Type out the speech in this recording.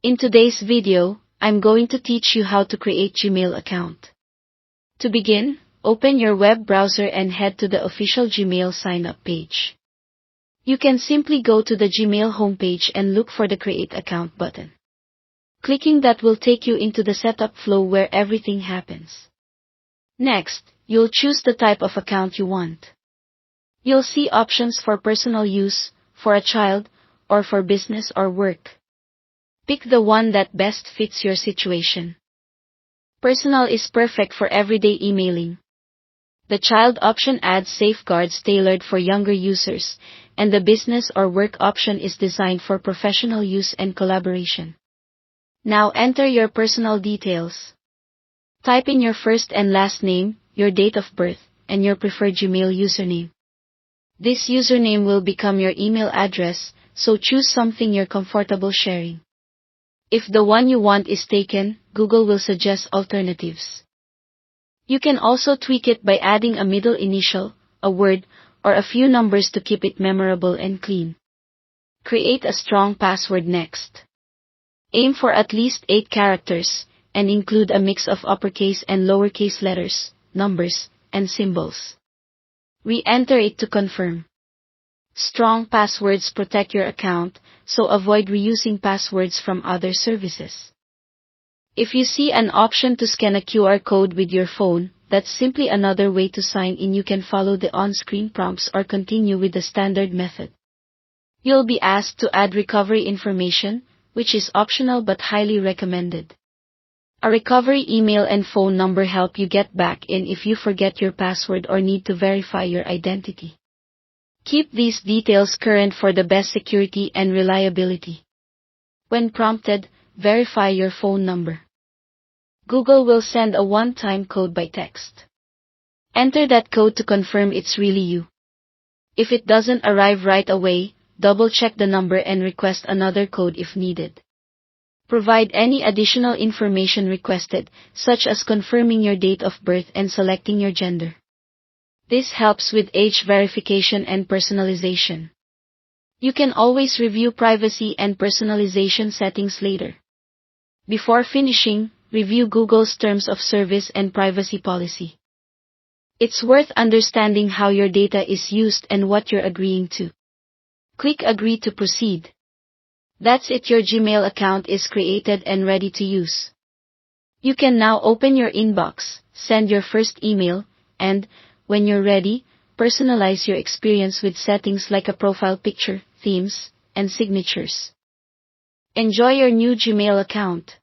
In today's video, I'm going to teach you how to create Gmail account. To begin, open your web browser and head to the official Gmail sign-up page. You can simply go to the Gmail homepage and look for the Create Account button. Clicking that will take you into the setup flow where everything happens. Next, you'll choose the type of account you want. You'll see options for personal use, for a child, or for business or work. Pick the one that best fits your situation. Personal is perfect for everyday emailing. The child option adds safeguards tailored for younger users, and the business or work option is designed for professional use and collaboration. Now enter your personal details. Type in your first and last name, your date of birth, and your preferred Gmail username. This username will become your email address, so choose something you're comfortable sharing. If the one you want is taken, Google will suggest alternatives. You can also tweak it by adding a middle initial, a word, or a few numbers to keep it memorable and clean. Create a strong password next. Aim for at least 8 characters, and include a mix of uppercase and lowercase letters, numbers, and symbols. Re-enter it to confirm. Strong passwords protect your account, so avoid reusing passwords from other services. If you see an option to scan a QR code with your phone, that's simply another way to sign in. You can follow the on-screen prompts or continue with the standard method. You'll be asked to add recovery information, which is optional but highly recommended. A recovery email and phone number help you get back in if you forget your password or need to verify your identity. Keep these details current for the best security and reliability. When prompted, verify your phone number. Google will send a one-time code by text. Enter that code to confirm it's really you. If it doesn't arrive right away, double-check the number and request another code if needed. Provide any additional information requested, such as confirming your date of birth and selecting your gender. This helps with age verification and personalization. You can always review privacy and personalization settings later. Before finishing, review Google's terms of service and privacy policy. It's worth understanding how your data is used and what you're agreeing to. Click Agree to proceed. That's it, your Gmail account is created and ready to use. You can now open your inbox, send your first email, and, when you're ready, personalize your experience with settings like a profile picture, themes, and signatures. Enjoy your new Gmail account.